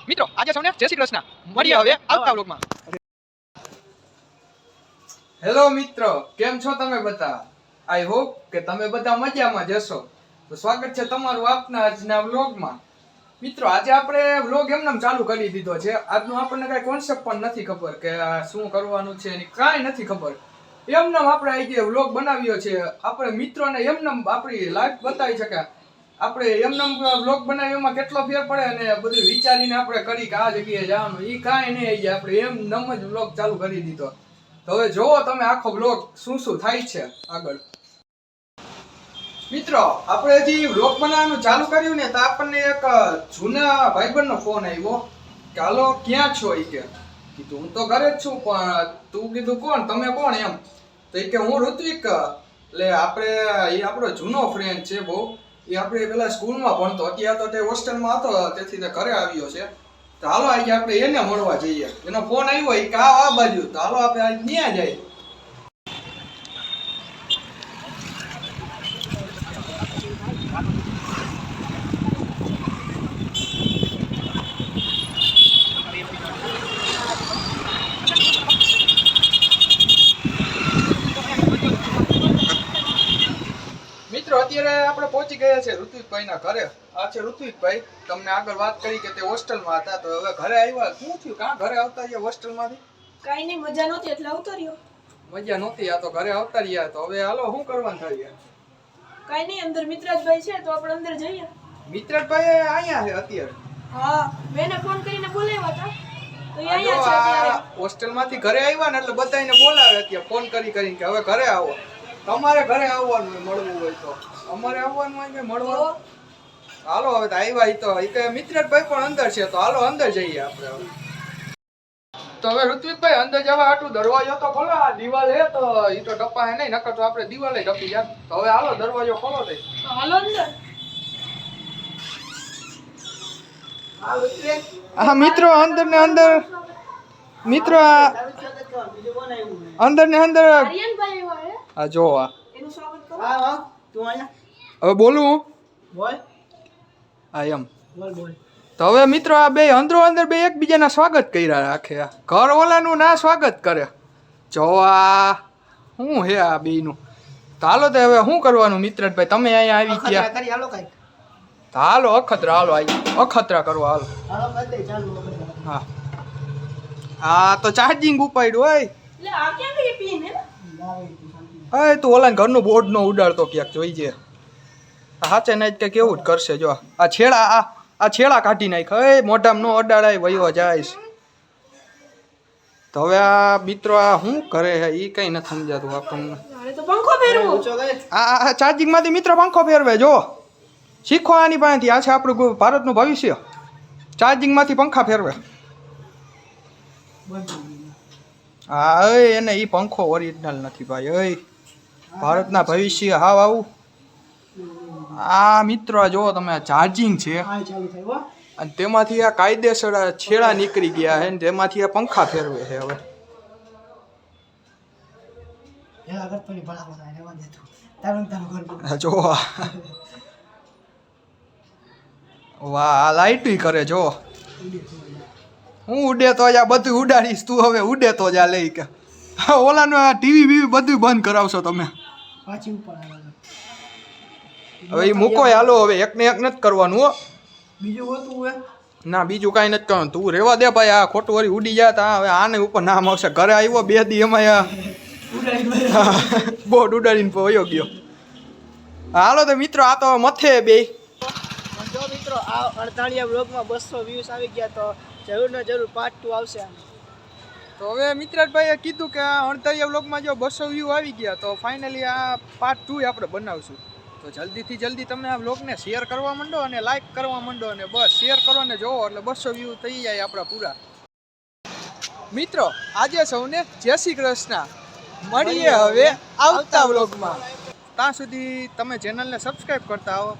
મિત્રો આજે સૌને જય શ્રી કૃષ્ણ. મળીએ હવે આવતા વ્લોગમાં. હેલો મિત્રો, કેમ છો તમે બધા? આઈ હોપ કે તમે બધા મજામાં જશો. તો સ્વાગત છે તમારું આપના આજના વ્લોગમાં. મિત્રો આજે આપણે વ્લોગ એમનેમ ચાલુ કરી દીધો છે. આજનો આપણને કઈ કોન્સેપ્ટ પણ નથી ખબર કે શું કરવાનું છે એની કાંઈ નથી ખબર. એમનેમ આપણે આજે વ્લોગ બનાવ્યો છે. આપણે મિત્રોને એમનેમ આપણી લાઈફ બતાવી શકે. આપણે એમનેમ વ્લોગ બનાવ્યામાં કેટલો ફેર પડે અને બધું વિચારીને આપણે કરી કે આ જગ્યાએ જવાનું, એ કાંઈ નહીં આવી જાય. આપણે એમનેમ જ વ્લોગ ચાલુ કરી દીધો. તો હવે જોવો તમે આખો વ્લોગ શું શું થાય છે આગળ. મિત્રો આપણે હજી વ્લોગ બનાવવાનું ચાલુ કર્યું ને તો આપણને એક જૂના ભાઈબંધનો ફોન આવ્યો કે હાલો ક્યાં છો? એ કે કીધું હું તો ઘરે જ છું, પણ તું કીધું કોણ, તમે કોણ એમ? તો એ કે હું ઋત્વિક. એટલે આપણે એ આપણો જૂનો ફ્રેન્ડ છે બહુ. એ આપણે પેલા સ્કૂલમાં ભણતો, અત્યારે તો તે હોસ્ટેલમાં હતો, તેથી તે ઘરે આવ્યો છે. તો હાલો આજે આપણે એને મળવા જઈએ. એનો ફોન આવ્યો એ કે આ બાજુ, તો હાલો આપણે આજે ત્યાં જઈએ. મિત્રો અત્યારે આપણે પહોંચી ગયા છે ઋત્વિકભાઈના ઘરે. આ છે ઋત્વિકભાઈ. તમને આગળ વાત કરી કે તે હોસ્ટેલમાં હતા, તો હવે ઘરે આવ્યા. શું થયું, કાં ઘરે આવતા રહ્યા હોસ્ટેલમાંથી? કાઈ નહીં, મજા નહોતી એટલે આવતો રહ્યો. મજા નહોતી, આ તો ઘરે આવતા રહ્યા. તો હવે હાલો શું કરવાનું થાય? કાઈ નહીં, અંદર મિત્રાજભાઈ છે તો આપણે અંદર જઈએ. મિત્રાજભાઈ અહીંયા છે અત્યારે? હા, મેં ફોન કરીને બોલાવ્યા હતા તો એ અહીંયા છે આ અત્યારે. હોસ્ટેલમાંથી ઘરે આવ્યા ને એટલે બધાને બોલાવે અત્યારે ફોન કરીને કે હવે ઘરે આવો. તમારે ઘરે આવવાનું હોય મળવું હોય તો, અમારે આવવાનું હોય કે મળવાનું. હાલો હવે તો આવ્યા. તો એ કે મિત્રાજભાઈ પણ અંદર છે, તો હાલો અંદર જઈએ આપણે હવે. તો હવે ઋત્વિકભાઈ અંદર જવા આટલું દરવાજો તો ખોલો. આ દિવાલ હે તો એ તો ટપા હે નહીં, નકર તો આપણે દિવાલે ટપી જાય. તો હવે હાલો દરવાજો ખોલો દે. હાલો અંદર. હા મિત્રો, અંદર ને અંદર મિત્રો અંદર ને અંદર આર્યનભાઈ આવ્યા હે. આ જો આ એનું સ્વાગત કરો. હા તું અહીંયા હવે બોલું હું બોલ આ એમ. બોલ તો હવે મિત્રો આ બે અંદરો અંદર બે એકબીજાના સ્વાગત કર્યા રાખે. આ ઘર ઓલાનું ના સ્વાગત કરે. જો આ શું હે આ બેયનું. તો હાલો તો હવે શું કરવાનું મિત્રભાઈ, તમે અહીંયા આવી ગયા. કરી હાલો કઈ તો હાલો અખતરા, હાલો આવી અખતરા કરવા હાલો. હાલો કરી દે ચાલુ હા હા તો ચાર્જિંગ ઉપાડ્યું હોય. એટલે આ ક્યાં ગઈ પીન હે? હા તું ઓલા ઘરનું બોર્ડ નો ઉડાડતો ક્યાંક જોઈએ. હાચે ના જ કંઈક એવું જ કરશે. જો આ છેડા આ છેડા કાઢી નાખ. મોઢામાં નો અડાડાય વયો જાય. તો હવે આ મિત્રો આ શું કરે છે એ કઈ નથી સમજાતું આપણને. અરે તો પંખો ફેરવો. આ ચાર્જિંગ માંથી મિત્ર પંખો ફેરવે. જો શીખો આની પાસેથી. આ છે આપણું ભારતનું ભવિષ્ય. ચાર્જિંગ માંથી પંખા ફેરવે. હા એને એ પંખો ઓરિજિનલ નથી ભાઈ. ભારતના ભવિષ્ય હાવ આવું. આ મિત્રો જો તમે ચાર્જિંગ છે અને તેમાંથી આ કાયદેસર છેડા નીકળી ગયા છે ને તેમાંથી આ પંખા ફેરવે છે. હવે જો વાહ આ લાઈટ કરે. જો હું ઉડે તો જ આ બધું ઉડાડીશ. તું હવે ઉડે તો જ આ લઈ કે ઓલાનું આ ટીવી બીવી બધું બંધ કરાવશો તમે. પાછી ઉપર હવે એ મૂકો હાલો. હવે એકને એક નથી કરવાનું હો. બીજું હોતું હોય ના બીજું કાંઈ નથી કરવાનું. તું રેવા દે ભાઈ. આ ખોટું વળી ઉડી જાય. હવે આને ઉપર નામ આવશે. ઘરે આવ્યો 2 દી એમાં બોર્ડ ઉડાડીને વયો ગયો. હાલો તો મિત્રો આ તો મથે બે. જો મિત્રો આ 48 વ્લોગમાં 200 વ્યૂઝ આવી ગયા તો જરૂર ને જરૂર પાર્ટ 2 આવશે. તો હવે મિત્રાજભાઈએ કીધું કે આ 48 વ્લોગમાં જો 200 વ્યૂ આવી ગયા તો ફાઇનલી આ પાર્ટ 2 આપણે બનાવશું. તો જલ્દીથી જલ્દી તમે આ વ્લોગને શેર કરવા માંડો અને લાઈક કરવા માંડો અને બસ શેર કરો ને જોવો એટલે 200 વ્યૂ થઈ જાય આપણા પૂરા. મિત્રો આજે સૌને જય શ્રી કૃષ્ણ. મળીએ હવે આવતા વ્લોગમાં. ત્યાં સુધી તમે ચેનલને સબસ્ક્રાઈબ કરતા આવો.